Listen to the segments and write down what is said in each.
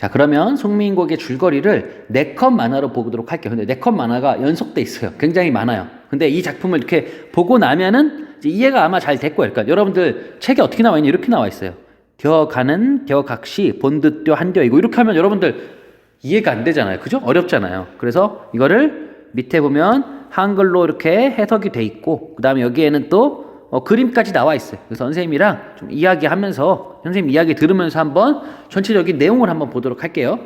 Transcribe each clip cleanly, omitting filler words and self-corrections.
자, 그러면 송민국의 줄거리를 4컷 만화로 보도록 할게요. 근데 4컷 만화가 연속돼 있어요. 굉장히 많아요. 근데 이 작품을 이렇게 보고 나면은 이제 이해가 아마 잘 될 거예요. 그러니까 여러분들 책에 어떻게 나와 있냐, 이렇게 나와 있어요. 겨가는 겨각시 본드뼈 한뼈, 이거 이렇게 하면 여러분들 이해가 안 되잖아요. 그죠? 어렵잖아요. 그래서 이거를 밑에 보면 한글로 이렇게 해석이 돼 있고, 그 다음에 여기에는 또 그림까지 나와 있어요. 그래서 선생님이랑 좀 이야기하면서, 선생님 이야기 들으면서 한번 전체적인 내용을 한번 보도록 할게요.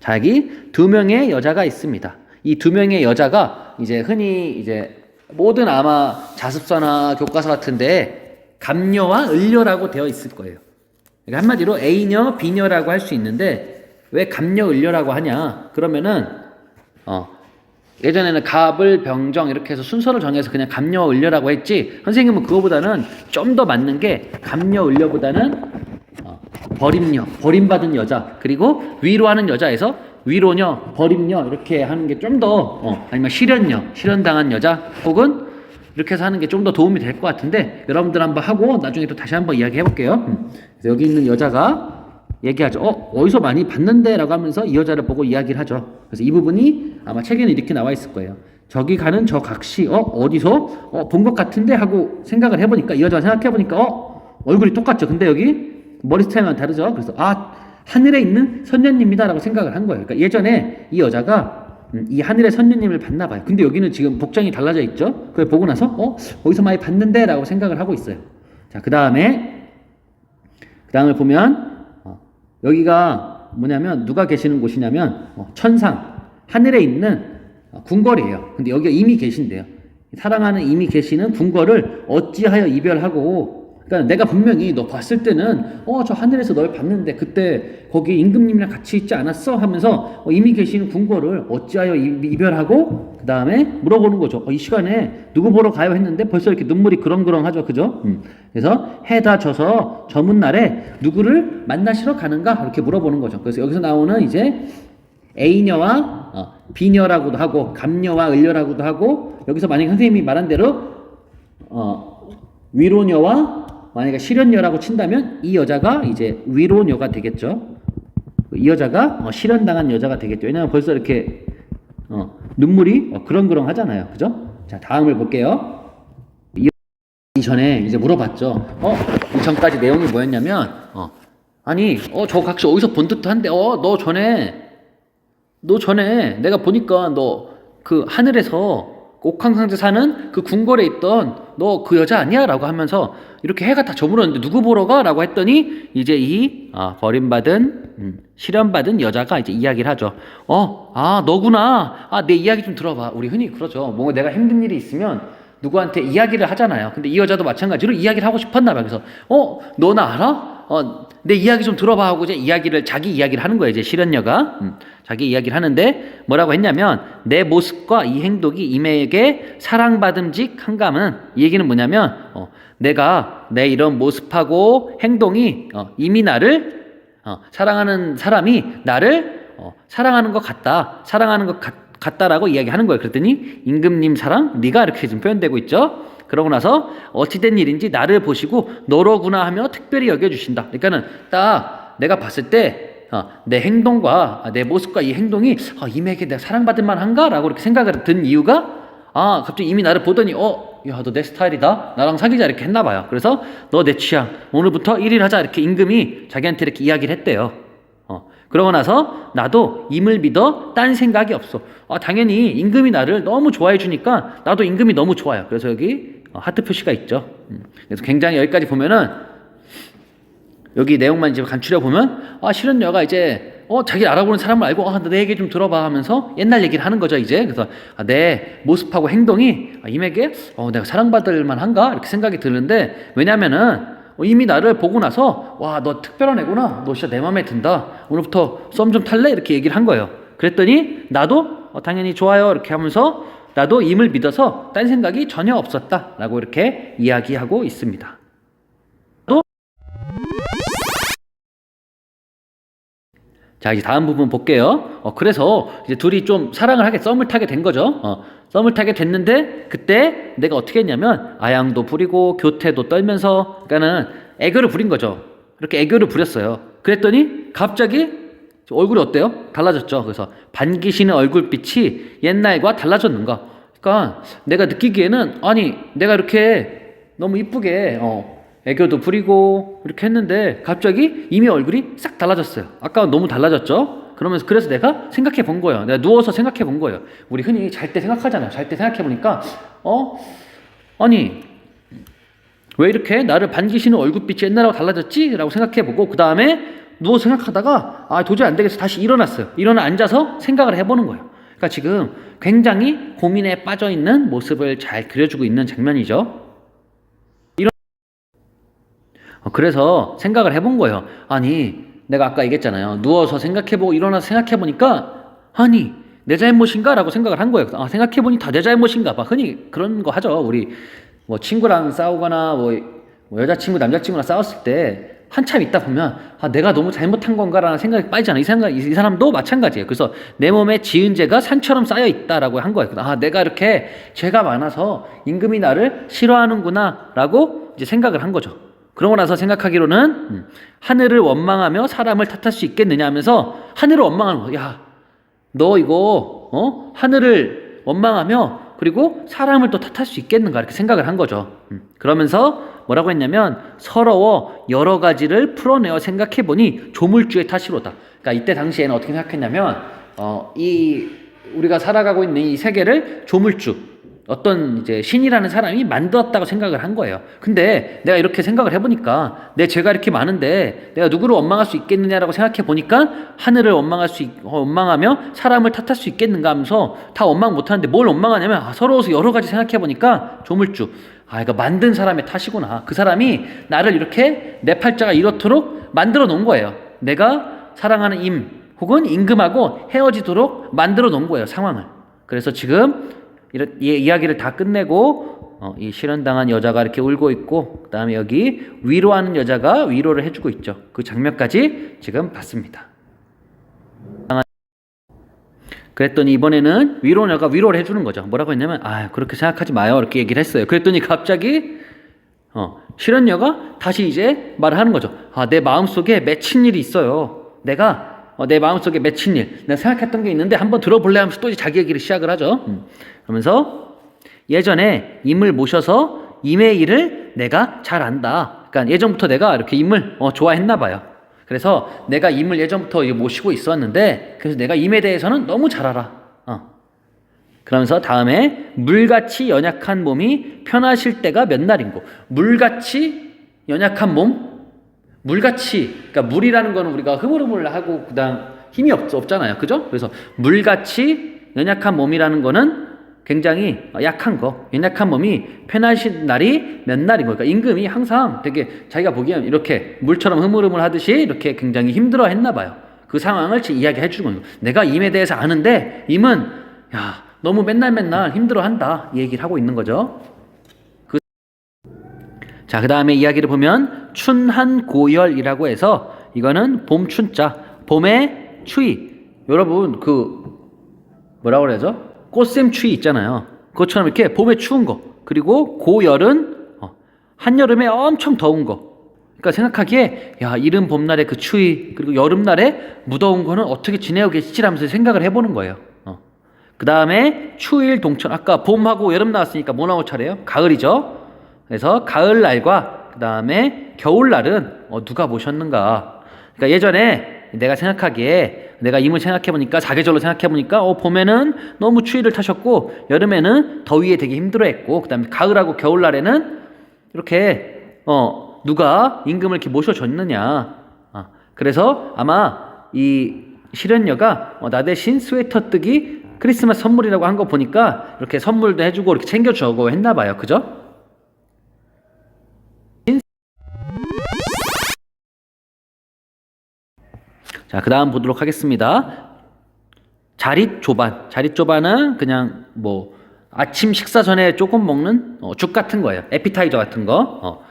자, 여기 2명의 여자가 있습니다. 이 2명의 여자가 이제 흔히 이제 모든 아마 자습서나 교과서 같은데 감녀와 을녀라고 되어 있을 거예요. 그러니까 한마디로 A녀, B녀라고 할 수 있는데 왜 감녀, 을녀라고 하냐? 그러면은 예전에는 갑을, 병정 이렇게 해서 순서를 정해서 그냥 감녀, 을녀라고 했지, 선생님은 그거보다는 좀 더 맞는 게 감녀, 을녀보다는 버림녀, 버림받은 여자, 그리고 위로하는 여자에서 위로녀, 버림녀 이렇게 하는 게 좀 더, 아니면 실연녀, 실연당한 여자, 혹은 이렇게 해서 하는 게 좀 더 도움이 될 것 같은데, 여러분들 한번 하고 나중에 또 다시 한번 이야기 해볼게요. 그래서 여기 있는 여자가 얘기하죠. 어디서 많이 봤는데? 라고 하면서 이 여자를 보고 이야기를 하죠. 그래서 이 부분이 아마 책에는 이렇게 나와 있을 거예요. 저기 가는 저 각시, 어디서? 본 것 같은데? 하고 생각을 해보니까, 이 여자가 생각해보니까, 얼굴이 똑같죠. 근데 여기 머리 스타일만 다르죠. 그래서, 하늘에 있는 선녀님이다 라고 생각을 한 거예요. 그러니까 예전에 이 여자가 이 하늘의 선녀님을 봤나 봐요. 근데 여기는 지금 복장이 달라져 있죠. 그걸 보고 나서, 어디서 많이 봤는데? 라고 생각을 하고 있어요. 자, 그 다음을 보면, 여기가 뭐냐면 누가 계시는 곳이냐면 천상, 하늘에 있는 궁궐이에요. 근데 여기가 이미 계신데요. 사랑하는 이미 계시는 궁궐을 어찌하여 이별하고, 그러니까 내가 분명히 너 봤을 때는 저 하늘에서 널 봤는데 그때 거기 임금님이랑 같이 있지 않았어? 하면서 이미 계시는 궁궐을 어찌하여 이별하고, 그 다음에 물어보는 거죠. 이 시간에 누구 보러 가요? 했는데 벌써 이렇게 눈물이 그렁그렁하죠. 그죠? 그래서 해다 져서 저문 날에 누구를 만나시러 가는가? 이렇게 물어보는 거죠. 그래서 여기서 나오는 이제 A녀와 B녀라고도 하고, 감녀와 을녀라고도 하고, 여기서 만약에 선생님이 말한 대로 위로녀와 만약에 실연녀라고 친다면 이 여자가 이제 위로녀가 되겠죠. 이 여자가 실연당한 여자가 되겠죠. 왜냐하면 벌써 이렇게 눈물이 그렁그렁 하잖아요. 그죠? 자, 다음을 볼게요. 이전에 이제 물어봤죠. 이전까지 내용이 뭐였냐면, 아니, 저 각시 어디서 본 듯한데, 너 전에 내가 보니까 너 그 하늘에서 옥황상제 사는 그 궁궐에 있던 너 그 여자 아니야? 라고 하면서 이렇게 해가 다 저물었는데 누구 보러 가? 라고 했더니 이제 이 버림받은 실현받은 여자가 이제 이야기를 하죠. 너구나. 내 이야기 좀 들어봐. 우리 흔히 그러죠. 뭔가 내가 힘든 일이 있으면 누구한테 이야기를 하잖아요. 근데 이 여자도 마찬가지로 이야기를 하고 싶었나 봐. 그래서 너 나 알아? 내 이야기 좀 들어봐 하고 이제 자기 이야기를 하는 거예요. 이제 실현녀가 자기 이야기를 하는데 뭐라고 했냐면, 내 모습과 이 행동이 이매에게 사랑받음직한가면, 이 얘기는 뭐냐면 내가 내 이런 모습하고 행동이 이미 나를 사랑하는 사람이 나를 사랑하는 것 같다라고 이야기하는 거예요. 그랬더니 임금님 사랑 네가 이렇게 지금 표현되고 있죠. 그러고 나서 어찌된 일인지 나를 보시고 너로구나 하며 특별히 여겨주신다. 그러니까는 딱 내가 봤을 때 내 행동과 내 모습과 이 행동이 이매에게 내가 사랑받을 만한가? 라고 이렇게 생각을 든 이유가, 갑자기 이미 나를 보더니 야, 너 내 스타일이다. 나랑 사귀자. 이렇게 했나 봐요. 그래서 너 내 취향. 오늘부터 1일 하자. 이렇게 임금이 자기한테 이렇게 이야기를 했대요. 그러고 나서 나도 임을 믿어 딴 생각이 없어. 당연히 임금이 나를 너무 좋아해 주니까 나도 임금이 너무 좋아요. 그래서 여기 하트 표시가 있죠. 그래서 굉장히 여기까지 보면은, 여기 내용만 이제 간추려 보면 실현녀가 이제 자기를 알아보는 사람을 알고 내 얘기 좀 들어봐 하면서 옛날 얘기를 하는 거죠. 이제 그래서 내 모습하고 행동이 임에게 내가 사랑받을 만한가? 이렇게 생각이 드는데, 왜냐면은 이미 나를 보고 나서 너 특별한 애구나. 너 진짜 내 마음에 든다. 오늘부터 썸 좀 탈래? 이렇게 얘기를 한 거예요. 그랬더니 나도 당연히 좋아요. 이렇게 하면서 나도 임을 믿어서 딴 생각이 전혀 없었다. 라고 이렇게 이야기하고 있습니다. 자, 이제 다음 부분 볼게요. 그래서 이제 둘이 좀 사랑을 하게, 썸을 타게 된 거죠. 썸을 타게 됐는데, 그때 내가 어떻게 했냐면 아양도 부리고 교태도 떨면서, 그러니까는 애교를 부린 거죠. 이렇게 애교를 부렸어요. 그랬더니 갑자기 얼굴이 어때요? 달라졌죠. 그래서 반기시는 얼굴빛이 옛날과 달라졌는가? 그러니까 내가 느끼기에는 아니 내가 이렇게 너무 이쁘게 애교도 부리고 이렇게 했는데 갑자기 이미 얼굴이 싹 달라졌어요. 아까 너무 달라졌죠? 그래서 내가 생각해 본 거예요. 내가 누워서 생각해 본 거예요. 우리 흔히 잘 때 생각하잖아요. 잘 때 생각해 보니까 아니 왜 이렇게 나를 반기시는 얼굴빛이 옛날하고 달라졌지? 라고 생각해 보고 그 다음에 누워서 생각하다가 도저히 안 되겠어. 다시 일어났어요. 앉아서 생각을 해보는 거예요. 그러니까 지금 굉장히 고민에 빠져 있는 모습을 잘 그려주고 있는 장면이죠. 그래서 생각을 해본 거예요. 아니 내가 아까 얘기했잖아요. 누워서 생각해보고 일어나서 생각해보니까 아니 내 잘못인가? 라고 생각을 한 거예요. 생각해보니 다 내 잘못인가 봐. 흔히 그런 거 하죠. 우리 뭐 친구랑 싸우거나 뭐 여자친구 남자친구랑 싸웠을 때 한참 있다 보면 내가 너무 잘못한 건가라는 생각이 빠지잖아. 이 사람도 마찬가지예요. 그래서 내 몸에 지은 죄가 산처럼 쌓여 있다라고 한 거예요. 내가 이렇게 죄가 많아서 임금이 나를 싫어하는구나 라고 이제 생각을 한 거죠. 그러고 나서 생각하기로는 하늘을 원망하며 사람을 탓할 수 있겠느냐 하면서 하늘을 원망하는 거야. 야, 너 이거 하늘을 원망하며 그리고 사람을 또 탓할 수 있겠는가 이렇게 생각을 한 거죠. 그러면서 뭐라고 했냐면 서러워 여러 가지를 풀어내어 생각해보니 조물주의 탓이로다. 그러니까 이때 당시에는 어떻게 생각했냐면 이 우리가 살아가고 있는 이 세계를 조물주 어떤 이제 신이라는 사람이 만들었다고 생각을 한 거예요. 근데 내가 이렇게 생각을 해보니까 내 죄가 이렇게 많은데 내가 누구를 원망할 수 있겠느냐라고 생각해 보니까 하늘을 원망하며 사람을 탓할 수 있겠는가 하면서 다 원망 못하는데 뭘 원망하냐면 서러워서 여러 가지 생각해 보니까 조물주 이거 만든 사람의 탓이구나. 그 사람이 나를 이렇게 내 팔자가 이렇도록 만들어 놓은 거예요. 내가 사랑하는 혹은 임금하고 헤어지도록 만들어 놓은 거예요, 상황을. 그래서 지금 이야기를 다 끝내고 이 실현당한 여자가 이렇게 울고 있고 그 다음에 여기 위로하는 여자가 위로를 해주고 있죠. 그 장면까지 지금 봤습니다. 그랬더니 이번에는 위로녀가 위로를 해주는 거죠. 뭐라고 했냐면 그렇게 생각하지 마요 이렇게 얘기를 했어요. 그랬더니 갑자기 실현녀가 다시 이제 말을 하는 거죠. 내 마음속에 맺힌 일이 있어요. 내 마음속에 맺힌 일, 내가 생각했던 게 있는데 한번 들어볼래 하면서 또 이제 자기 얘기를 시작을 하죠. 그러면서 예전에 임을 모셔서 임의 일을 내가 잘 안다. 그러니까 예전부터 내가 이렇게 임을 좋아했나 봐요. 그래서 내가 임을 예전부터 모시고 있었는데 그래서 내가 임에 대해서는 너무 잘 알아. 그러면서 다음에 물같이 연약한 몸이 편하실 때가 몇 날인고. 물같이 연약한 몸? 물같이, 그러니까 물이라는 거는 우리가 흐물흐물하고 그다음 힘이 없잖아요. 그죠? 그래서 물같이 연약한 몸이라는 거는 굉장히 약한 거, 연약한 몸이 편하신 날이 몇 날인 거. 그러니까 임금이 항상 되게 자기가 보기엔 이렇게 물처럼 흐물흐물 하듯이 이렇게 굉장히 힘들어 했나 봐요. 그 상황을 이야기해 주는 거예요. 내가 임에 대해서 아는데 임은 너무 맨날 힘들어 한다. 이 얘기를 하고 있는 거죠. 자, 그 다음에 이야기를 보면 춘한고열이라고 해서 이거는 봄춘자, 봄의 추위. 여러분 뭐라고 그러죠? 꽃샘추위 있잖아요. 그것처럼 이렇게 봄에 추운 거. 그리고 고열은 한여름에 엄청 더운 거. 그러니까 생각하기에 이른 봄날의 그 추위 그리고 여름날에 무더운 거는 어떻게 지내고 계시지라면서 생각을 해보는 거예요. 그 다음에 추일 동천. 아까 봄하고 여름 나왔으니까 뭐 나올 차례예요? 가을이죠. 그래서 가을날과 그 다음에 겨울날은 누가 모셨는가. 그러니까 예전에 내가 생각하기에 내가 임을 생각해보니까 사계절로 생각해보니까 봄에는 너무 추위를 타셨고 여름에는 더위에 되게 힘들어했고 그 다음에 가을하고 겨울날에는 이렇게 누가 임금을 이렇게 모셔줬느냐. 그래서 아마 이 실현녀가 나 대신 스웨터 뜨기 크리스마스 선물이라고 한 거 보니까 이렇게 선물도 해주고 이렇게 챙겨주고 했나 봐요. 그죠? 자, 그 다음 보도록 하겠습니다. 자릿조반. 자릿조반은 그냥 아침 식사 전에 조금 먹는 죽 같은 거예요. 에피타이저 같은 거.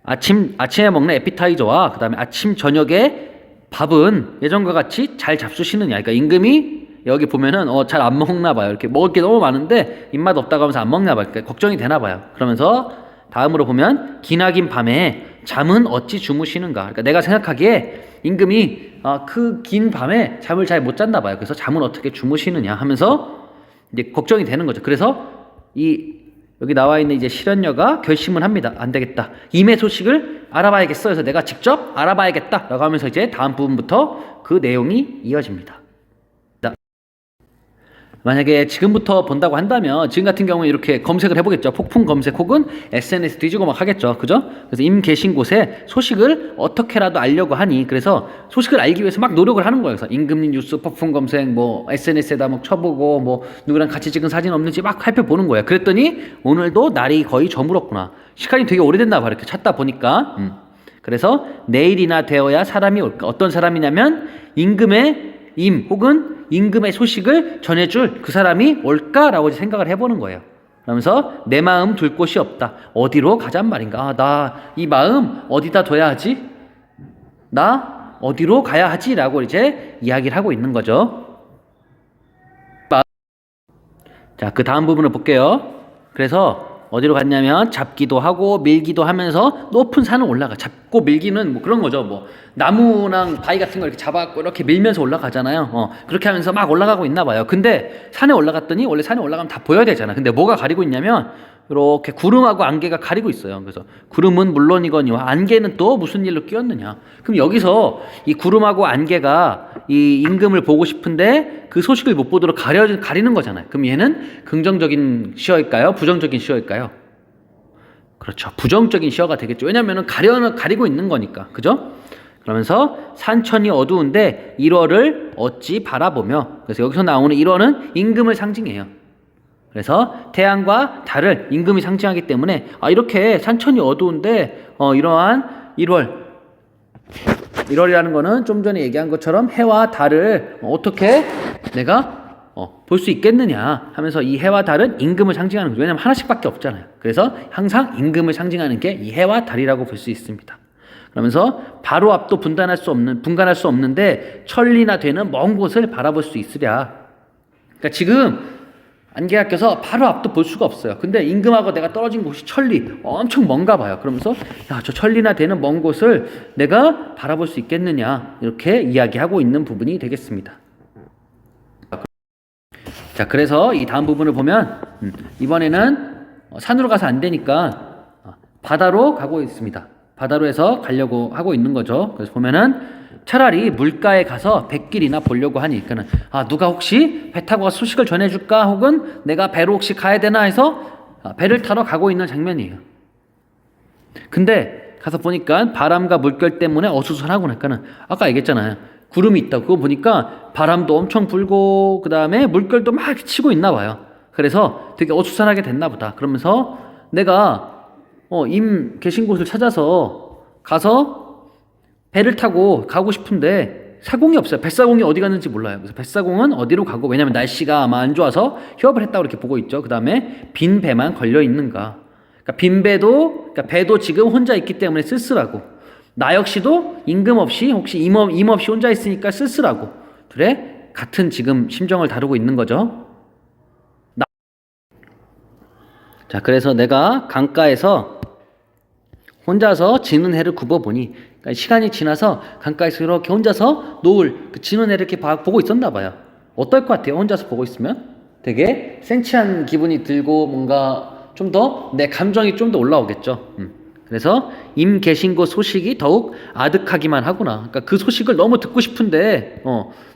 아침에 먹는 에피타이저와 그 다음에 아침 저녁에 밥은 예전과 같이 잘 잡수시느냐. 그러니까 임금이 여기 보면은 잘 안 먹나 봐요. 이렇게 먹을 게 너무 많은데 입맛 없다고 하면서 안 먹나 봐요. 그러니까 걱정이 되나 봐요. 그러면서 다음으로 보면 기나긴 밤에 잠은 어찌 주무시는가. 그러니까 내가 생각하기에 임금이 그 긴 밤에 잠을 잘 못 잤나 봐요. 그래서 잠은 어떻게 주무시느냐 하면서 이제 걱정이 되는 거죠. 그래서 여기 나와 있는 이제 실현녀가 결심을 합니다. 안 되겠다. 임의 소식을 알아봐야겠어. 그래서 내가 직접 알아봐야겠다라고 하면서 이제 다음 부분부터 그 내용이 이어집니다. 만약에 지금부터 본다고 한다면 지금 같은 경우에 이렇게 검색을 해보겠죠. 폭풍 검색 혹은 SNS 뒤지고 막 하겠죠. 그죠? 그래서 임 계신 곳에 소식을 어떻게라도 알려고 하니 그래서 소식을 알기 위해서 막 노력을 하는 거예요. 그래서 임금님 뉴스 폭풍 검색 뭐 SNS에다 막 쳐보고 뭐 누구랑 같이 찍은 사진 없는지 막 살펴보는 거예요. 그랬더니 오늘도 날이 거의 저물었구나. 시간이 되게 오래됐나 봐. 이렇게 찾다 보니까 그래서 내일이나 되어야 사람이 올까. 어떤 사람이냐면 임 혹은 임금의 소식을 전해줄 그 사람이 올까라고 생각을 해보는 거예요. 그러면서 내 마음 둘 곳이 없다. 어디로 가잔 말인가? 나 이 마음 어디다 둬야 하지? 나 어디로 가야 하지? 라고 이제 이야기를 하고 있는 거죠. 자, 그 다음 부분을 볼게요. 그래서 어디로 갔냐면 잡기도 하고 밀기도 하면서 높은 산을 올라가. 잡고 밀기는 뭐 그런 거죠. 뭐 나무랑 바위 같은 걸 이렇게 잡아갖고 이렇게 밀면서 올라가잖아요. 그렇게 하면서 막 올라가고 있나 봐요. 근데 산에 올라갔더니 원래 산에 올라가면 다 보여야 되잖아. 근데 뭐가 가리고 있냐면 이렇게 구름하고 안개가 가리고 있어요. 그래서 구름은 물론이거니와 안개는 또 무슨 일로 끼었느냐. 그럼 여기서 이 구름하고 안개가 이 임금을 보고 싶은데 그 소식을 못 보도록 가리는 거잖아요. 그럼 얘는 긍정적인 시어일까요? 부정적인 시어일까요? 그렇죠. 부정적인 시어가 되겠죠. 왜냐면은 가리고 있는 거니까. 그죠? 그러면서 산천이 어두운데 1월을 어찌 바라보며. 그래서 여기서 나오는 1월은 임금을 상징해요. 그래서 태양과 달을 임금이 상징하기 때문에 이렇게 산천이 어두운데 이러한 1월이라는 거는 좀 전에 얘기한 것처럼 해와 달을 어떻게 내가 볼 수 있겠느냐 하면서 이 해와 달은 임금을 상징하는 거죠. 왜냐하면 하나씩밖에 없잖아요. 그래서 항상 임금을 상징하는 게 이 해와 달이라고 볼 수 있습니다. 그러면서 바로 앞도 분간할 수 없는데 천리나 되는 먼 곳을 바라볼 수 있으랴. 그러니까 지금 안개가 껴서 바로 앞도 볼 수가 없어요. 근데 임금하고 내가 떨어진 곳이 천리 엄청 먼가 봐요. 그러면서 저 천리나 되는 먼 곳을 내가 바라볼 수 있겠느냐 이렇게 이야기하고 있는 부분이 되겠습니다. 자, 그래서 이 다음 부분을 보면 이번에는 산으로 가서 안 되니까 바다로 가고 있습니다. 바다로 해서 가려고 하고 있는 거죠. 그래서 보면은 차라리 물가에 가서 뱃길이나 보려고 하니, 그러니까 누가 혹시 배 타고 가서 소식을 전해줄까 혹은 내가 배로 혹시 가야 되나 해서 배를 타러 가고 있는 장면이에요. 근데 가서 보니까 바람과 물결 때문에 어수선하구나. 그러니까 아까 얘기했잖아요. 구름이 있다. 그거 보니까 바람도 엄청 불고 그 다음에 물결도 막 치고 있나 봐요. 그래서 되게 어수선하게 됐나 보다. 그러면서 내가 임 계신 곳을 찾아서 가서 배를 타고 가고 싶은데 사공이 없어요. 뱃사공이 어디 갔는지 몰라요. 그래서 뱃사공은 어디로 가고, 왜냐면 날씨가 아마 안 좋아서 휴업을 했다고 이렇게 보고 있죠. 그 다음에 빈 배만 걸려 있는가. 그러니까 빈 배도, 그러니까 배도 지금 혼자 있기 때문에 쓸쓸하고, 나 역시도 임금 없이, 혹시 임 없이 혼자 있으니까 쓸쓸하고, 그래? 같은 지금 심정을 다루고 있는 거죠. 자, 그래서 내가 강가에서 혼자서 지는 해를 굽어보니, 그러니까 시간이 지나서 강가에서 이렇게 혼자서 노을, 그 지는 해를 이렇게 보고 있었나 봐요. 어떨 것 같아요? 혼자서 보고 있으면? 되게 센치한 기분이 들고 뭔가 좀 더 내 감정이 좀 더 올라오겠죠. 그래서 임 계신 곳 소식이 더욱 아득하기만 하구나. 그러니까 그 소식을 너무 듣고 싶은데,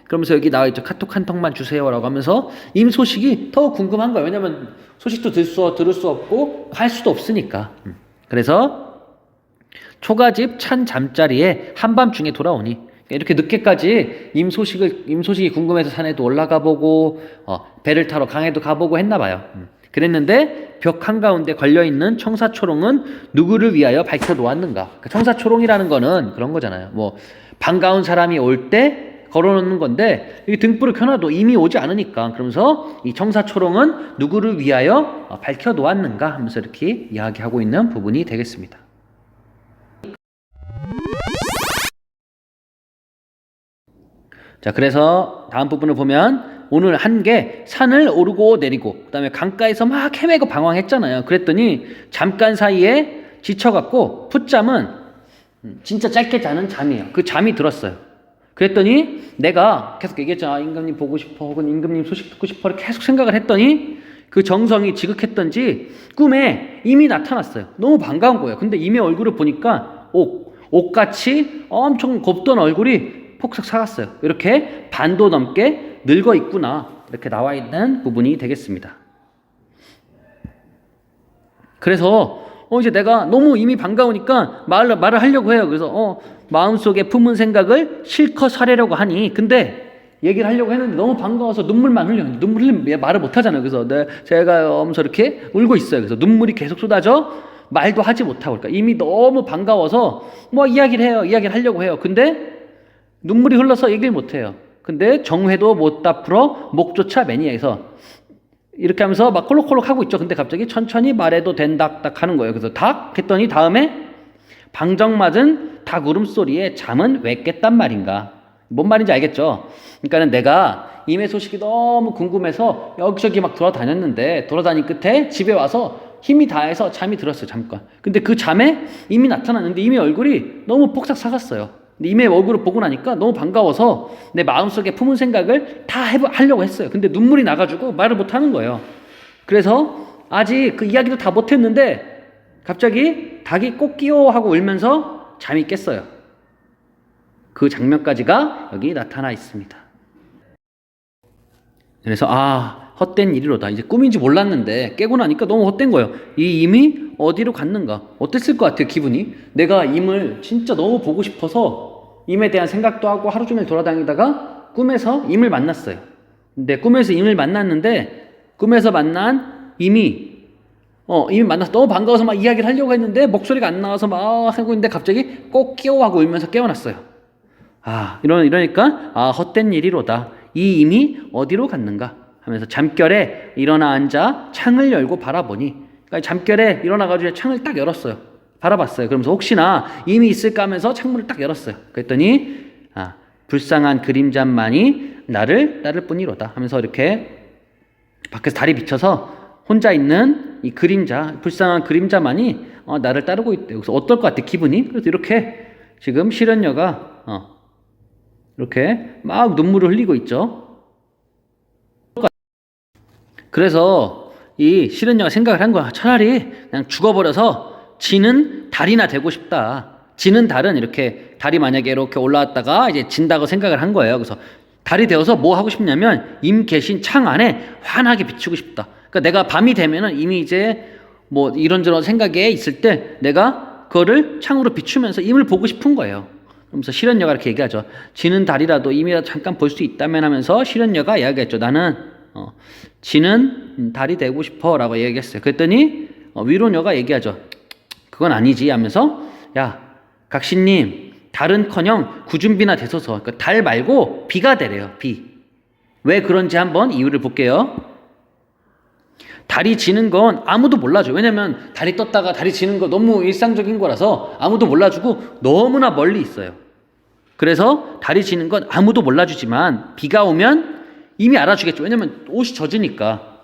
그러면서 여기 나와 있죠. 카톡 한 통만 주세요라고 하면서 임 소식이 더 궁금한 거예요. 왜냐면 소식도 들을 수 없고 갈 수도 없으니까. 그래서 초가집 찬 잠자리에 한밤중에 돌아오니, 이렇게 늦게까지 임 소식이 궁금해서 산에도 올라가 보고 배를 타러 강에도 가보고 했나 봐요. 그랬는데 벽 한가운데 걸려있는 청사초롱은 누구를 위하여 밝혀 놓았는가. 그러니까 청사초롱이라는 거는 그런 거잖아요. 뭐 반가운 사람이 올 때 걸어놓는 건데 여기 등불을 켜놔도 이미 오지 않으니까, 그러면서 이 청사초롱은 누구를 위하여 밝혀 놓았는가 하면서 이렇게 이야기하고 있는 부분이 되겠습니다. 자, 그래서 다음 부분을 보면 오늘 한 게 산을 오르고 내리고 그 다음에 강가에서 막 헤매고 방황했잖아요. 그랬더니 잠깐 사이에 지쳐갖고 풋잠은 진짜 짧게 자는 잠이에요. 그 잠이 들었어요. 그랬더니 내가 계속 얘기했잖아. 임금님 보고 싶어 혹은 임금님 소식 듣고 싶어를 계속 생각을 했더니 그 정성이 지극했던지 꿈에 임이 나타났어요. 너무 반가운 거예요. 근데 임의 얼굴을 보니까 옥같이 엄청 곱던 얼굴이 폭삭 사갔어요. 이렇게 반도 넘게 늙어 있구나. 이렇게 나와 있는 부분이 되겠습니다. 그래서 이제 내가 너무 이미 반가우니까 말을 하려고 해요. 그래서 마음속에 품은 생각을 실컷 하려고 하니 근데 얘기를 하려고 했는데 너무 반가워서 눈물만 흘려요. 눈물 흘리면 말을 못 하잖아요. 그래서 제가 엄서 이렇게 울고 있어요. 그래서 눈물이 계속 쏟아져 말도 하지 못하고 그러니까 이미 너무 반가워서 뭐 이야기를 하려고 해요. 근데 눈물이 흘러서 얘기를 못 해요. 근데 정회도 못 다 풀어 목조차 매니아에서 이렇게 하면서 막 콜록콜록 하고 있죠. 근데 갑자기 천천히 말해도 된다 딱 하는 거예요. 그래서 닭 했더니 다음에 방정 맞은 닭 울음소리에 잠은 왜 깼단 말인가. 뭔 말인지 알겠죠? 그러니까는 내가 임의 소식이 너무 궁금해서 여기저기 막 돌아다닌 끝에 집에 와서 힘이 다해서 잠이 들었어요. 잠깐. 근데 그 잠에 임이 나타났는데 임의 얼굴이 너무 폭삭 사갔어요. 근데 임의 얼굴을 보고 나니까 너무 반가워서 내 마음속에 품은 생각을 다 하려고 했어요. 근데 눈물이 나가지고 말을 못하는 거예요. 그래서 아직 그 이야기도 다 못했는데 갑자기 닭이 꼭 끼워 하고 울면서 잠이 깼어요. 그 장면까지가 여기 나타나 있습니다. 그래서 헛된 일이로다. 이제 꿈인지 몰랐는데 깨고 나니까 너무 헛된 거예요. 이 임이 어디로 갔는가? 어땠을 것 같아요, 기분이? 내가 임을 진짜 너무 보고 싶어서 임에 대한 생각도 하고 하루 종일 돌아다니다가 꿈에서 임을 만났어요. 근데 꿈에서 임을 만났는데 꿈에서 만난 임이 만나서 너무 반가워서 막 이야기를 하려고 했는데 목소리가 안 나와서 막 하고 있는데 갑자기 꼭 끼워하고 울면서 깨어났어요. 이러니까 헛된 일이로다. 이 임이 어디로 갔는가 하면서 잠결에 일어나 앉아 창을 열고 바라보니 그러니까 잠결에 일어나가지고 창을 딱 열었어요. 바라봤어요. 그러면서 혹시나 임이 있을까 하면서 창문을 딱 열었어요. 그랬더니 불쌍한 그림자만이 나를 따를 뿐이로다 하면서 이렇게 밖에서 달이 비쳐서 혼자 있는 이 그림자, 불쌍한 그림자만이 나를 따르고 있대요. 그래서 어떨 것 같아 기분이? 그래서 이렇게 지금 실현녀가 이렇게 막 눈물을 흘리고 있죠. 그래서 이 실현녀가 생각을 한 거야. 차라리 그냥 죽어버려서 지는 달이나 되고 싶다. 지는 달은 이렇게 달이 만약에 이렇게 올라왔다가 이제 진다고 생각을 한 거예요. 그래서 달이 되어서 뭐 하고 싶냐면 임 계신 창 안에 환하게 비추고 싶다. 그러니까 내가 밤이 되면은 이미 이제 뭐 이런저런 생각에 있을 때 내가 그거를 창으로 비추면서 임을 보고 싶은 거예요. 그러면서 실현녀가 이렇게 얘기하죠. 지는 달이라도 임이라도 잠깐 볼 수 있다면 하면서 실현녀가 이야기했죠. 나는 지는 달이 되고 싶어 라고 얘기했어요. 그랬더니 위로녀가 얘기하죠. 그건 아니지 하면서 야 각시님 달은커녕 구준비나 되소서. 그러니까 달 말고 비가 되래요. 비. 왜 그런지 한번 이유를 볼게요. 달이 지는 건 아무도 몰라줘. 왜냐면 달이 떴다가 달이 지는 거 너무 일상적인 거라서 아무도 몰라주고 너무나 멀리 있어요. 그래서 달이 지는 건 아무도 몰라주지만 비가 오면 이미 알아주겠죠. 왜냐면 옷이 젖으니까.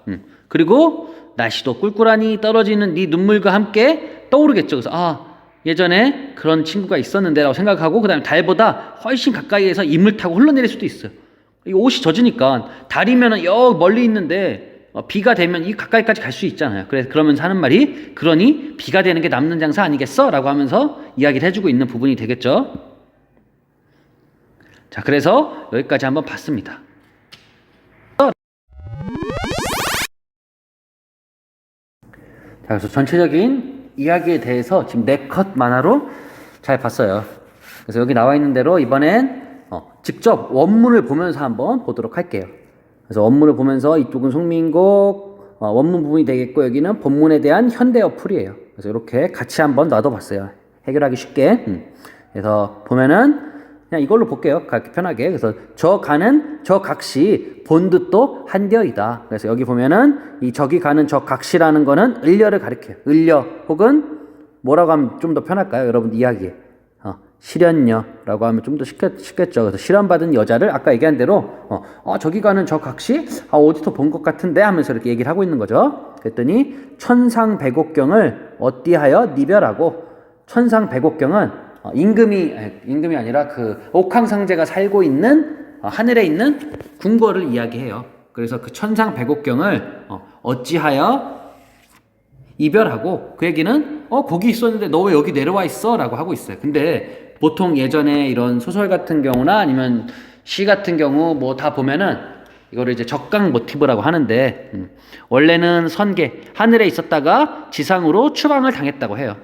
그리고 날씨도 꿀꿀하니 떨어지는 네 눈물과 함께 떠오르겠죠. 그래서 예전에 그런 친구가 있었는데 라고 생각하고 그 다음에 달보다 훨씬 가까이에서 임을 타고 흘러내릴 수도 있어요. 이 옷이 젖으니까 달이면 여 멀리 있는데 비가 되면 이 가까이까지 갈 수 있잖아요. 그러면서 하는 말이 그러니 비가 되는 게 남는 장사 아니겠어? 라고 하면서 이야기를 해주고 있는 부분이 되겠죠. 자, 그래서 여기까지 한번 봤습니다. 자, 그래서 전체적인 이야기에 대해서 지금 4컷 만화로 잘 봤어요. 그래서 여기 나와 있는 대로 이번엔 직접 원문을 보면서 한번 보도록 할게요. 그래서 원문을 보면서 이쪽은 송민곡 원문 부분이 되겠고 여기는 본문에 대한 현대어 풀이에요. 그래서 이렇게 같이 한번 놔둬봤어요. 해결하기 쉽게. 그래서 보면은 그냥 이걸로 볼게요. 편하게. 그래서 저 가는 저 각시 본뜻도 한되어이다. 그래서 여기 보면은 이 저기 가는 저 각시라는 거는 을려를 가리켜요. 을려 혹은 뭐라고 하면 좀 더 편할까요? 여러분 이야기에 실현녀라고 하면 좀 더 쉽겠죠. 그래서 실현받은 여자를 아까 얘기한 대로 저기 가는 저 각시 어디서 본 것 같은데 하면서 이렇게 얘기를 하고 있는 거죠. 그랬더니 천상백옥경을 어찌하여 니별하고 천상백옥경은 임금이 아니라 그 옥황상제가 살고 있는 하늘에 있는 궁궐을 이야기해요. 그래서 그 천상 백옥경을 어찌하여 이별하고, 그 얘기는 거기 있었는데 너 왜 여기 내려와 있어? 라고 하고 있어요. 근데 보통 예전에 이런 소설 같은 경우나 아니면 시 같은 경우 뭐 다 보면은 이거를 이제 적강 모티브라고 하는데, 원래는 선계, 하늘에 있었다가 지상으로 추방을 당했다고 해요.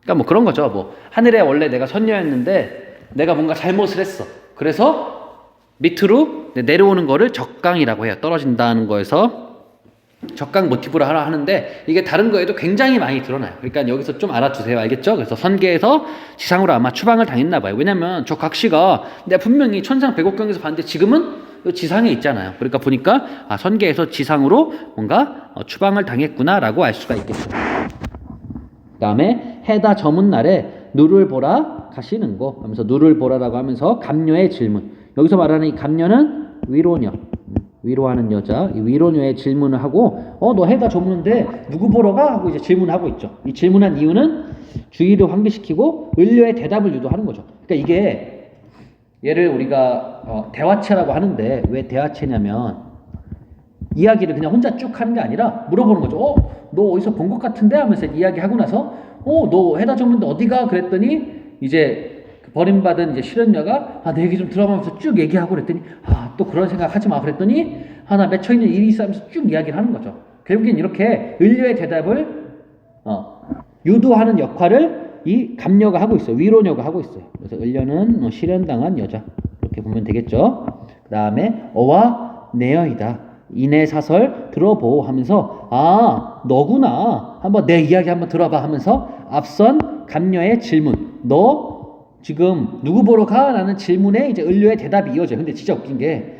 그러니까 뭐 그런 거죠. 뭐 하늘에 원래 내가 선녀였는데 내가 뭔가 잘못을 했어. 그래서 밑으로 내려오는 거를 적강이라고 해요. 떨어진다는 거에서 적강 모티브로 하는데, 이게 다른 거에도 굉장히 많이 드러나요. 그러니까 여기서 좀 알아두세요. 알겠죠? 그래서 선계에서 지상으로 아마 추방을 당했나 봐요. 왜냐면 저 각시가 내가 분명히 천상 백옥경에서 봤는데 지금은 지상에 있잖아요. 그러니까 보니까 선계에서 지상으로 뭔가 추방을 당했구나라고 알 수가 있겠죠. 그 다음에 해다 저문 날에 누를 보라 가시는고 하면서, 누를 보라라고 하면서 감녀의 질문. 여기서 말하는 이 감녀는 위로녀, 위로하는 여자, 이 위로녀의 질문을 하고, 너 해다 저무는데 누구 보러 가? 하고 이제 질문하고 있죠. 이 질문한 이유는 주의를 환기시키고 을려의 대답을 유도하는 거죠. 그러니까 이게 얘를 우리가 대화체라고 하는데, 왜 대화체냐면 이야기를 그냥 혼자 쭉 하는 게 아니라 물어보는 거죠. 너 어디서 본 것 같은데? 하면서 이야기하고 나서 너 해다 적는데 어디가? 그랬더니 이제 버림받은 이제 실현녀가 내 얘기 좀 들어보면서 쭉 얘기하고 그랬더니 또 그런 생각 하지 마 그랬더니 나 맺혀있는 일이 있어 하면서 쭉 이야기를 하는 거죠. 결국엔 이렇게 을려의 대답을 유도하는 역할을 이 감녀가 하고 있어요. 위로녀가 하고 있어요. 그래서 을려는 실현당한 여자, 이렇게 보면 되겠죠. 그 다음에 어와 내여이다, 이내 사설 들어보 하면서 너구나, 한번 내 이야기 한번 들어봐 하면서 앞선 감녀의 질문, 너 지금 누구 보러 가? 라는 질문에 이제 을려의 대답이 이어져요. 근데 진짜 웃긴 게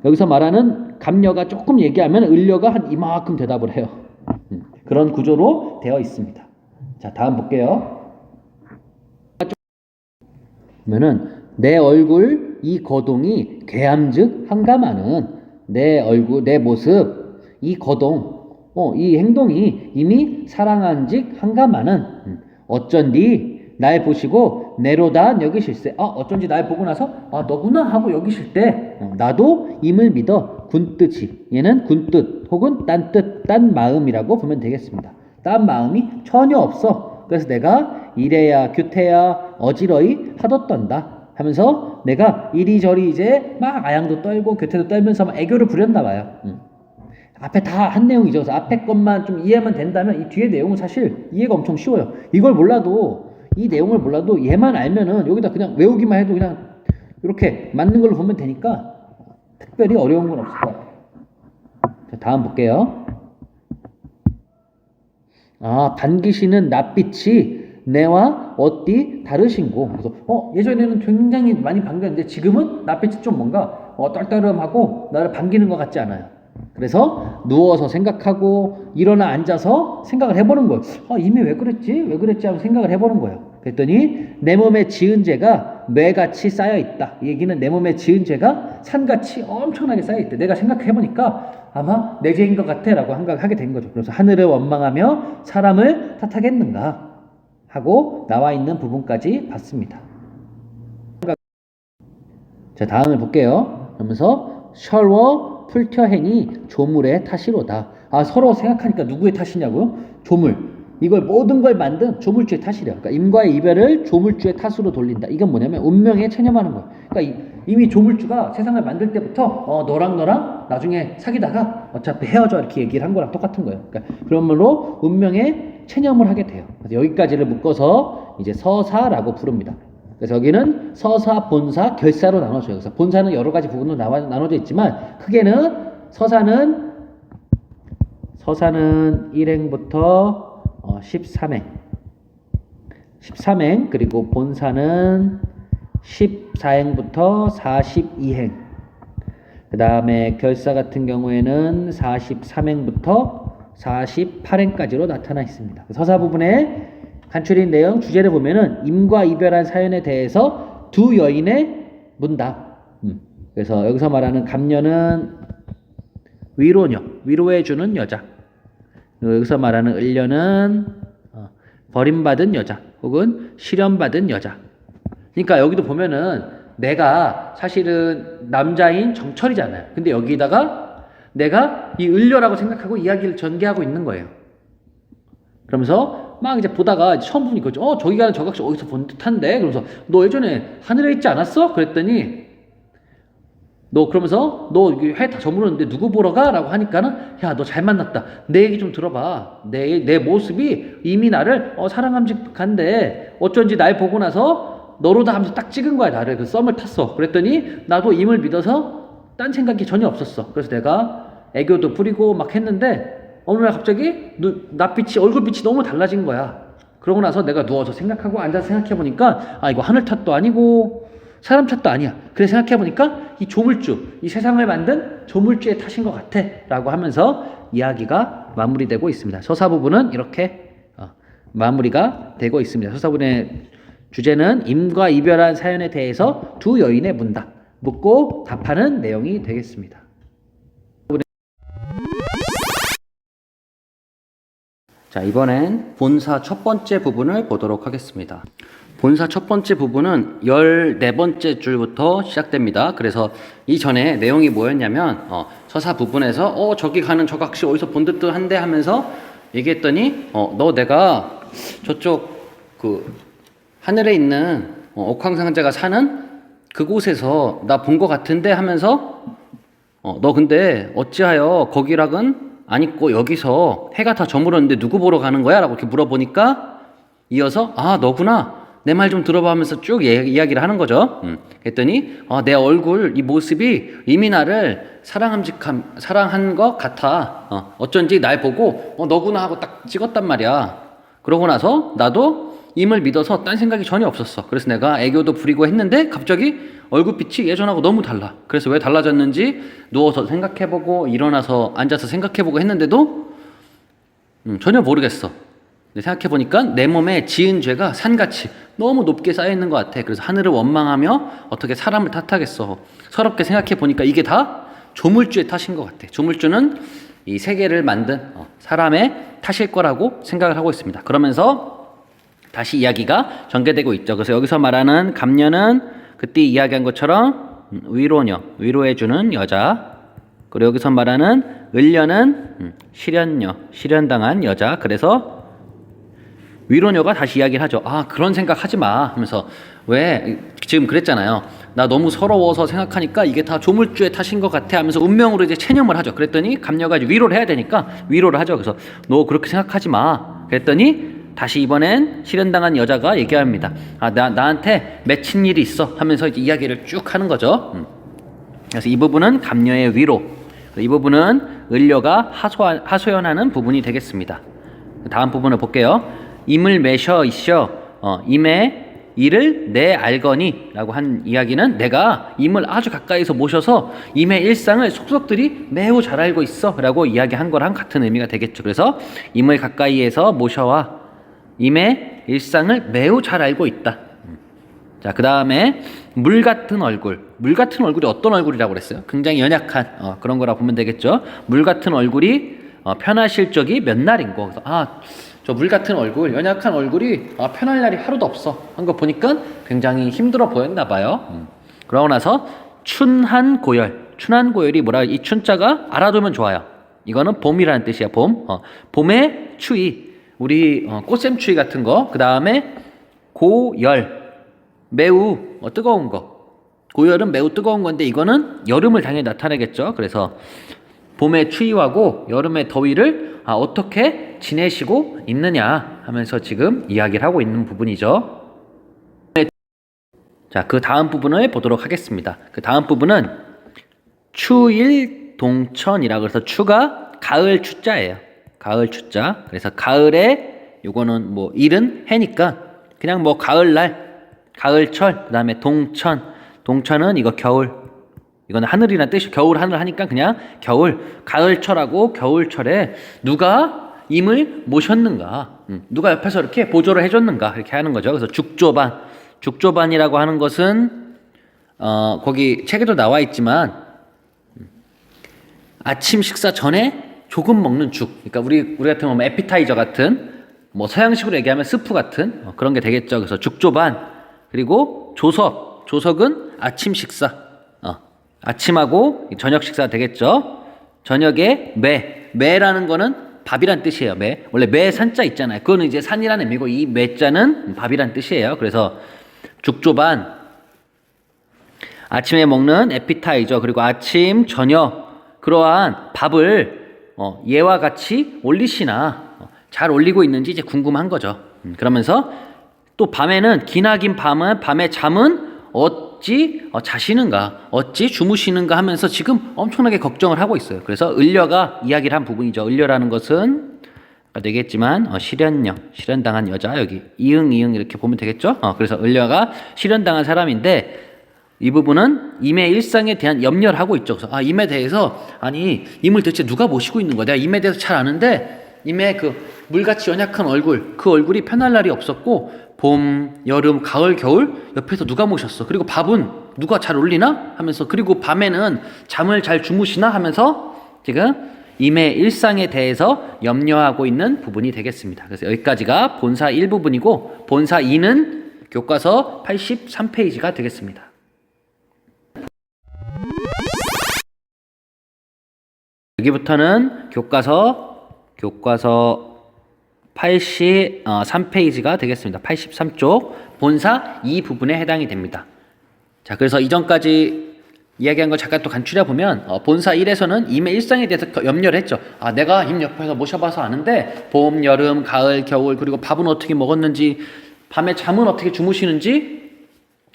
여기서 말하는 감녀가 조금 얘기하면 을려가 한 이만큼 대답을 해요. 그런 구조로 되어 있습니다. 자, 다음 볼게요. 그러면은 내 얼굴 이 거동이 괴함즉 한가마는, 내 얼굴 내 모습 이 거동 이 행동이 이미 사랑한즉 한가마는 어쩐디 날 보시고 내로다 여기실세. 어쩐지 날 보고 나서 너구나 하고 여기실 때 나도 임을 믿어 군뜻이, 얘는 군뜻 혹은 딴뜻, 딴 마음이라고 보면 되겠습니다. 딴 마음이 전혀 없어. 그래서 내가 이래야 규태야 어지러이 하뒀던다 하면서 내가 이리저리 이제 막 아양도 떨고 교태도 떨면서 막 애교를 부렸나 봐요. 앞에 다 한 내용이죠. 그래서 앞에 것만 좀 이해하면 된다면 이 뒤에 내용은 사실 이해가 엄청 쉬워요. 이걸 몰라도, 이 내용을 몰라도 얘만 알면은 여기다 그냥 외우기만 해도 그냥 이렇게 맞는 걸로 보면 되니까 특별히 어려운 건 없을 것 같아요. 자, 다음 볼게요. 반기시는 낯빛이 내와 어띠 다르신고. 그래서 예전에는 굉장히 많이 반겼는데 지금은 낯빛이 좀 뭔가 떨떠름하고 나를 반기는 것 같지 않아요. 그래서 누워서 생각하고 일어나 앉아서 생각을 해보는 거예요. 이미 왜 그랬지 하고 생각을 해보는 거예요. 그랬더니 내 몸에 지은 죄가 뇌같이 쌓여있다. 이 얘기는 내 몸에 지은 죄가 산같이 엄청나게 쌓여있대. 내가 생각해보니까 아마 내 죄인 것 같아 라고 생각하게 된 거죠. 그래서 하늘을 원망하며 사람을 탓하겠는가 하고 나와 있는 부분까지 봤습니다. 자, 다음을 볼게요. 그러면서 셜워 풀텨해니 조물의 탓이로다. 서로 생각하니까 누구의 탓이냐고요? 조물. 이걸 모든 걸 만든 조물주의 탓이래요. 그러니까 임과의 이별을 조물주의 탓으로 돌린다. 이건 뭐냐면 운명에 체념하는 거예요. 그러니까 이미 조물주가 세상을 만들 때부터 너랑 나중에 사귀다가 어차피 헤어져 이렇게 얘기를 한 거랑 똑같은 거예요. 그러니까 그러므로 운명에 체념을 하게 돼요. 그래서 여기까지를 묶어서 이제 서사라고 부릅니다. 그래서 여기는 서사, 본사, 결사로 나눠져요. 그래서 본사는 여러 가지 부분으로 나눠져 있지만 크게는 서사는 1행부터 13행, 그리고 본사는 14행부터 42행, 그 다음에 결사 같은 경우에는 43행부터 48행까지로 나타나 있습니다. 서사 부분에 간추린 내용, 주제를 보면은 임과 이별한 사연에 대해서 두 여인의 문답. 그래서 여기서 말하는 감녀는 위로녀, 위로해주는 여자. 여기서 말하는 을녀는 버림받은 여자 혹은 실현받은 여자. 그러니까 여기도 보면은 내가 사실은 남자인 정철이잖아요. 근데 여기다가 내가 이 을려라고 생각하고 이야기를 전개하고 있는 거예요. 그러면서 막 이제 보다가 처음 보니까 저기 가는 저각시 어디서 본 듯한데? 그러면서 너 예전에 하늘에 있지 않았어? 그랬더니 너 그러면서 너 회 다 저물었는데 누구 보러 가? 라고 하니까는 야, 너 잘 만났다. 내 얘기 좀 들어봐. 내 모습이 이미 나를 사랑함직한데 어쩐지 날 보고 나서 너로다 하면서 딱 찍은 거야. 나를 그 썸을 탔어. 그랬더니 나도 임을 믿어서 딴 생각이 전혀 없었어. 그래서 내가 애교도 부리고 막 했는데 어느 날 갑자기 낯빛이 얼굴빛이 너무 달라진 거야. 그러고 나서 내가 누워서 생각하고 앉아서 생각해보니까 이거 하늘 탓도 아니고 사람 탓도 아니야. 그래 생각해보니까 이 조물주, 이 세상을 만든 조물주의 탓인 것 같아 라고 하면서 이야기가 마무리되고 있습니다. 서사 부분은 이렇게 마무리가 되고 있습니다. 서사 부분의 주제는 임과 이별한 사연에 대해서 두 여인의 문답, 묻고 답하는 내용이 되겠습니다. 자, 이번엔 본사 첫 번째 부분을 보도록 하겠습니다. 본사 첫 번째 부분은 14번째 줄부터 시작됩니다. 그래서 이전에 내용이 뭐였냐면 서사 부분에서 저기 가는 저각시 어디서 본 듯도 한데 하면서 얘기했더니 너 내가 저쪽 그 하늘에 있는 옥황상제가 사는 그곳에서 나 본 것 같은데 하면서 너 근데 어찌하여 거기락은 안 있고 여기서 해가 다 저물었는데 누구 보러 가는 거야? 라고 이렇게 물어보니까 이어서 너구나. 내 말 좀 들어봐 하면서 쭉 이야기를 하는 거죠. 그랬더니 내 얼굴 이 모습이 이미 나를 사랑한 것 같아. 어쩐지 날 보고 너구나 하고 딱 찍었단 말이야. 그러고 나서 나도 임을 믿어서 딴 생각이 전혀 없었어. 그래서 내가 애교도 부리고 했는데 갑자기 얼굴빛이 예전하고 너무 달라. 그래서 왜 달라졌는지 누워서 생각해보고 일어나서 앉아서 생각해보고 했는데도 전혀 모르겠어. 생각해보니까 내 몸에 지은 죄가 산같이 너무 높게 쌓여있는 것 같아. 그래서 하늘을 원망하며 어떻게 사람을 탓하겠어. 서럽게 생각해보니까 이게 다 조물주의 탓인 것 같아. 조물주는 이 세계를 만든 사람의 탓일 거라고 생각을 하고 있습니다. 그러면서 다시 이야기가 전개되고 있죠. 그래서 여기서 말하는 감녀는 그때 이야기한 것처럼 위로녀, 위로해주는 여자. 그리고 여기서 말하는 을녀는 실현녀, 실현당한 여자. 그래서 위로녀가 다시 이야기를 하죠. 그런 생각 하지 마 하면서 왜 지금 그랬잖아요. 나 너무 서러워서 생각하니까 이게 다 조물주의 탓인 것 같아 하면서 운명으로 이제 체념을 하죠. 그랬더니 감녀가 이제 위로를 해야 되니까 위로를 하죠. 그래서 너 그렇게 생각하지 마. 그랬더니 다시 이번엔 실현당한 여자가 얘기합니다. 나한테 맺힌 일이 있어 하면서 이제 이야기를 쭉 하는 거죠. 그래서 이 부분은 감녀의 위로, 이 부분은 을녀가 하소연하는 부분이 되겠습니다. 다음 부분을 볼게요. 임을 매셔 있어 임의 일을 내 알거니 라고 한 이야기는 내가 임을 아주 가까이서 모셔서 임의 일상을 속속들이 매우 잘 알고 있어 라고 이야기한 거랑 같은 의미가 되겠죠. 그래서 임을 가까이에서 모셔와 임의 일상을 매우 잘 알고 있다. 자, 그 다음에 물 같은 얼굴. 물 같은 얼굴이 어떤 얼굴이라고 그랬어요? 굉장히 연약한 그런 거라 보면 되겠죠. 물 같은 얼굴이 편하실 적이 몇 날인고. 저 물 같은 얼굴, 연약한 얼굴이 편할 날이 하루도 없어 한 거 보니까 굉장히 힘들어 보였나 봐요. 그러고 나서 춘한 고열. 춘한 고열이 뭐라, 이 춘자가 알아두면 좋아요. 이거는 봄이라는 뜻이야. 봄. 봄의 추위. 우리 꽃샘추위 같은 거. 그 다음에 고열. 매우 뜨거운 거. 고열은 매우 뜨거운 건데 이거는 여름을 당연히 나타내겠죠. 그래서 봄의 추위하고 여름의 더위를 어떻게 지내시고 있느냐 하면서 지금 이야기를 하고 있는 부분이죠. 자, 그 다음 부분을 보도록 하겠습니다. 그 다음 부분은 추일동천이라고 해서 추가 가을 추자예요. 가을 추자. 그래서 가을에 요거는 일은 해니까 그냥 가을날, 가을철, 그 다음에 동천. 동천은 이거 겨울. 이거는 하늘이라는 뜻이 겨울 하늘 하니까 그냥 겨울, 가을철하고 겨울철에 누가 임을 모셨는가, 누가 옆에서 이렇게 보조를 해줬는가 이렇게 하는 거죠. 그래서 죽조반, 죽조반이라고 하는 것은 거기 책에도 나와 있지만 아침 식사 전에 조금 먹는 죽. 그러니까 우리 같은 경우는 에피타이저 같은 뭐 서양식으로 얘기하면 스프 같은 그런 게 되겠죠. 그래서 죽조반 그리고 조석. 조석은 아침 식사. 아침하고 저녁 식사 되겠죠. 저녁에 매라는 거는 밥이란 뜻이에요. 매. 원래 매 산자 있잖아요. 그거는 이제 산이라는 의미고 이 매자는 밥이란 뜻이에요. 그래서 죽조반 아침에 먹는 에피타이저 그리고 아침 저녁 그러한 밥을 얘와 같이 올리시나 잘 올리고 있는지 이제 궁금한 거죠. 그러면서 또 밤에는 기나긴 밤에 잠은 어찌 자시는가 어찌 주무시는가 하면서 지금 엄청나게 걱정을 하고 있어요. 그래서 을려가 이야기를 한 부분이죠. 을려라는 것은 아까 되겠지만 실현당한 여자 여기 이응 이렇게 보면 되겠죠. 그래서 을려가 실현당한 사람인데 이 부분은 임의 일상에 대한 염려를 하고 있죠. 그래서 임에 대해서 임을 대체 누가 모시고 있는 거야? 내가 임에 대해서 잘 아는데 임의 그 물같이 연약한 얼굴 그 얼굴이 편할 날이 없었고 봄, 여름, 가을, 겨울 옆에서 누가 모셨어? 그리고 밥은 누가 잘 올리나? 하면서 그리고 밤에는 잠을 잘 주무시나? 하면서 지금 임의 일상에 대해서 염려하고 있는 부분이 되겠습니다. 그래서 여기까지가 본사 1부분이고 본사 2는 교과서 83페이지가 되겠습니다. 여기부터는 교과서 83페이지가 되겠습니다. 83쪽 본사 2 부분에 해당이 됩니다. 자, 그래서 이전까지 이야기한 걸 잠깐 또 간추려 보면 본사 1에서는 임의 일상에 대해서 염려를 했죠. 내가 임 옆에서 모셔봐서 아는데 봄, 여름, 가을, 겨울 그리고 밥은 어떻게 먹었는지 밤에 잠은 어떻게 주무시는지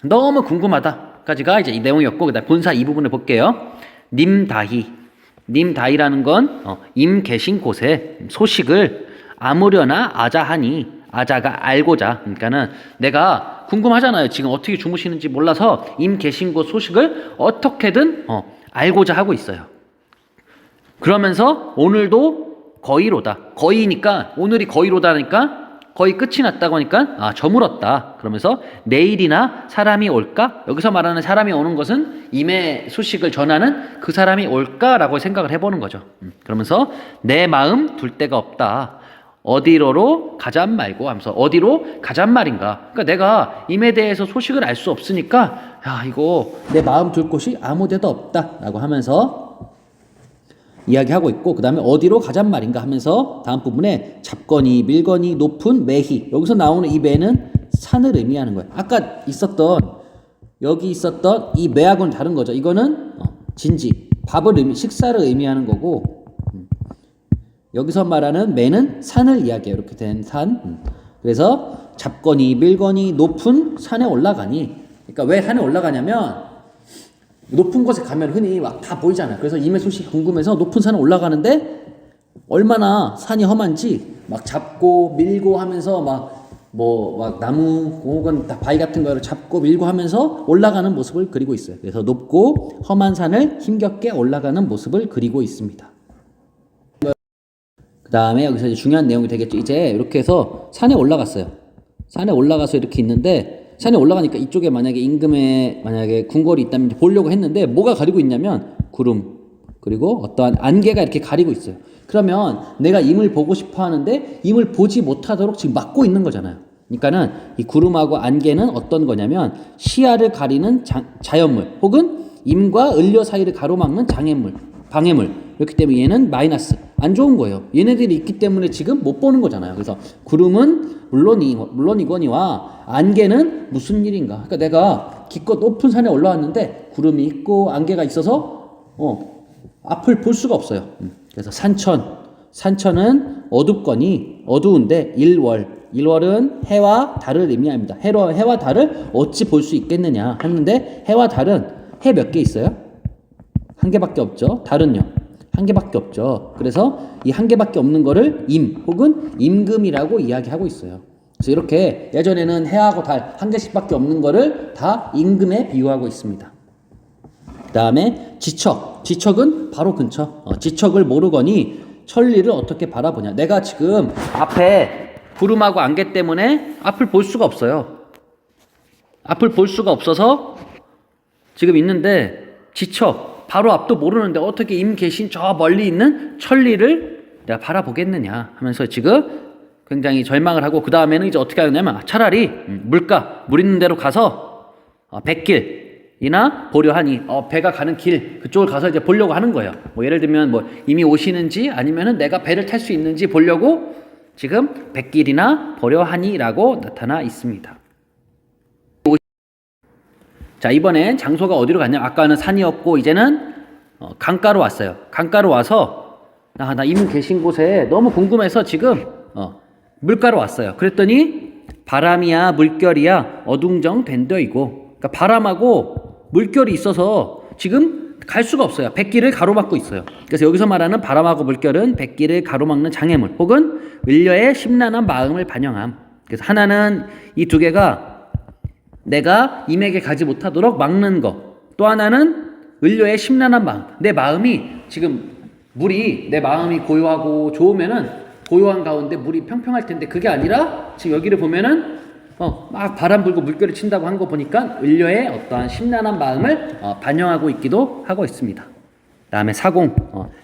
너무 궁금하다까지가 이제 이 내용이었고 그다음 본사 2 부분을 볼게요. 님다희라는 건 임 계신 곳에 소식을 아무려나 아자하니 아자가 알고자 그러니까는 내가 궁금하잖아요. 지금 어떻게 주무시는지 몰라서 임 계신 곳 소식을 어떻게든 알고자 하고 있어요. 그러면서 오늘도 거의로다. 거의니까 오늘이 거의로다니까 거의 끝이 났다고 하니까 저물었다. 그러면서 내일이나 사람이 올까? 여기서 말하는 사람이 오는 것은 임의 소식을 전하는 그 사람이 올까라고 생각을 해보는 거죠. 그러면서 내 마음 둘 데가 없다. 어디로로 가잔 말고 하면서 어디로 가잔 말인가? 그러니까 내가 임에 대해서 소식을 알 수 없으니까 이거 내 마음 둘 곳이 아무 데도 없다라고 하면서 이야기하고 있고 그 다음에 어디로 가잔 말인가 하면서 다음 부분에 잡거니 밀거니 높은 매희 여기서 나오는 이 매는 산을 의미하는 거예요. 아까 여기 있었던 이 매하고는 다른 거죠. 이거는 진지 식사를 의미하는 거고 여기서 말하는 매는 산을 이야기해요. 이렇게 된 산. 그래서 잡거니 밀거니 높은 산에 올라가니 그러니까 왜 산에 올라가냐면 높은 곳에 가면 흔히 막 다 보이잖아요. 그래서 임의 소식이 궁금해서 높은 산에 올라가는데 얼마나 산이 험한지 막 잡고 밀고 하면서 막 나무 혹은 바위 같은 거를 잡고 밀고 하면서 올라가는 모습을 그리고 있어요. 그래서 높고 험한 산을 힘겹게 올라가는 모습을 그리고 있습니다. 그 다음에 여기서 이제 중요한 내용이 되겠죠. 이제 이렇게 해서 산에 올라갔어요. 산에 올라가서 이렇게 있는데 산에 올라가니까 이쪽에 만약에 임금에 만약에 궁궐이 있다면 보려고 했는데 뭐가 가리고 있냐면 구름 그리고 어떠한 안개가 이렇게 가리고 있어요. 그러면 내가 임을 보고 싶어 하는데 임을 보지 못하도록 지금 막고 있는 거잖아요. 그러니까는 이 구름하고 안개는 어떤 거냐면 시야를 가리는 자연물 혹은 임과 을려 사이를 가로막는 방해물 그렇기 때문에 얘는 마이너스 안 좋은 거예요. 얘네들이 있기 때문에 지금 못 보는 거잖아요. 그래서 구름은 물론이거니와 안개는 무슨 일인가. 그러니까 내가 기껏 높은 산에 올라왔는데 구름이 있고 안개가 있어서 앞을 볼 수가 없어요. 그래서 산천은 어둡거니 어두운데 일월은 해와 달을 의미합니다. 해와 달을 어찌 볼 수 있겠느냐 했는데 해와 달은 해 몇 개 있어요? 한 개밖에 없죠. 달은요? 한 개밖에 없죠. 그래서 이 한 개밖에 없는 거를 임 혹은 임금이라고 이야기하고 있어요. 그래서 이렇게 예전에는 해하고 달 한 개씩밖에 없는 거를 다 임금에 비유하고 있습니다. 그 다음에 지척은 바로 근처. 지척을 모르거니 천리를 어떻게 바라보냐. 내가 지금 앞에 구름하고 안개 때문에 앞을 볼 수가 없어요. 앞을 볼 수가 없어서 지금 있는데 지척 바로 앞도 모르는데 어떻게 임 계신 저 멀리 있는 천리를 내가 바라보겠느냐 하면서 지금 굉장히 절망을 하고 그 다음에는 이제 어떻게 하냐면 차라리 물 있는 데로 가서 백길이나 보려하니 배가 가는 길 그쪽을 가서 이제 보려고 하는 거예요. 뭐 예를 들면 뭐 이미 오시는지 아니면은 내가 배를 탈 수 있는지 보려고 지금 백길이나 보려하니라고 나타나 있습니다. 자, 이번엔 장소가 어디로 갔냐? 아까는 산이었고 이제는 강가로 왔어요. 강가로 와서 나 이미 계신 곳에 너무 궁금해서 지금 물가로 왔어요. 그랬더니 바람이야 물결이야 어둥정 된 데이고, 그러니까 바람하고 물결이 있어서 지금 갈 수가 없어요. 백길을 가로막고 있어요. 그래서 여기서 말하는 바람하고 물결은 백길을 가로막는 장애물 혹은 을려의 심란한 마음을 반영함. 그래서 하나는 이 두 개가 내가 임에게 가지 못하도록 막는 것, 또 하나는 을려의 심란한 마음. 내 마음이 지금 물이 내 마음이 고요하고 좋으면은 고요한 가운데 물이 평평할 텐데 그게 아니라 지금 여기를 보면은 막 바람 불고 물결이 친다고 한 거 보니까 을려의 어떠한 심란한 마음을 반영하고 있기도 하고 있습니다. 다음에 사공,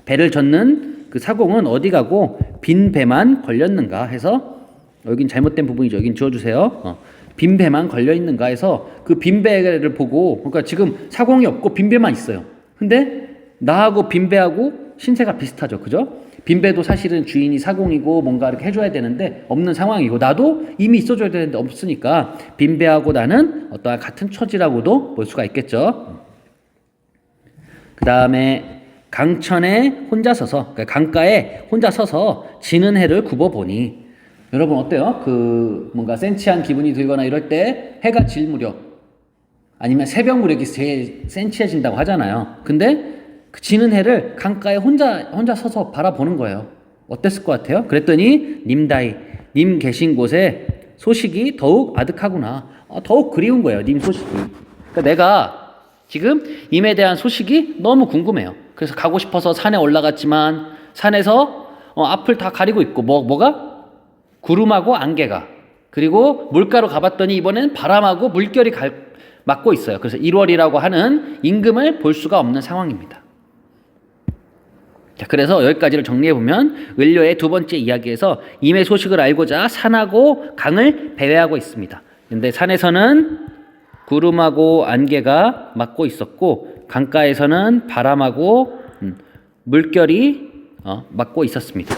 배를 젓는 그 사공은 어디 가고 빈 배만 걸렸는가 해서 여긴 잘못된 부분이죠. 여긴 지워주세요. 빈 배만 걸려 있는가 해서 그 빈 배를 보고, 그러니까 지금 사공이 없고 빈 배만 있어요. 근데 나하고 빈 배하고 신세가 비슷하죠. 그죠? 빈 배도 사실은 주인이 사공이고 뭔가 이렇게 해줘야 되는데 없는 상황이고, 나도 이미 있어줘야 되는데 없으니까 빈 배하고 나는 어떠한 같은 처지라고도 볼 수가 있겠죠. 그 다음에 강천에 혼자 서서, 그러니까 강가에 혼자 서서 지는 해를 굽어보니, 여러분 어때요? 그 뭔가 센치한 기분이 들거나 이럴 때 해가 질 무렵 아니면 새벽 무렵이 제일 센치해진다고 하잖아요. 근데 그 지는 해를 강가에 혼자 서서 바라보는 거예요. 어땠을 것 같아요? 그랬더니 님 계신 곳에 소식이 더욱 아득하구나. 더욱 그리운 거예요. 님 소식이. 그러니까 내가 지금 님에 대한 소식이 너무 궁금해요. 그래서 가고 싶어서 산에 올라갔지만 산에서 앞을 다 가리고 있고 뭐가? 구름하고 안개가, 그리고 물가로 가봤더니 이번엔 바람하고 물결이 막고 있어요. 그래서 1월이라고 하는 임금을 볼 수가 없는 상황입니다. 자, 그래서 여기까지를 정리해보면 을려의 두 번째 이야기에서 임의 소식을 알고자 산하고 강을 배회하고 있습니다. 근데 산에서는 구름하고 안개가 막고 있었고 강가에서는 바람하고 물결이 막고 있었습니다.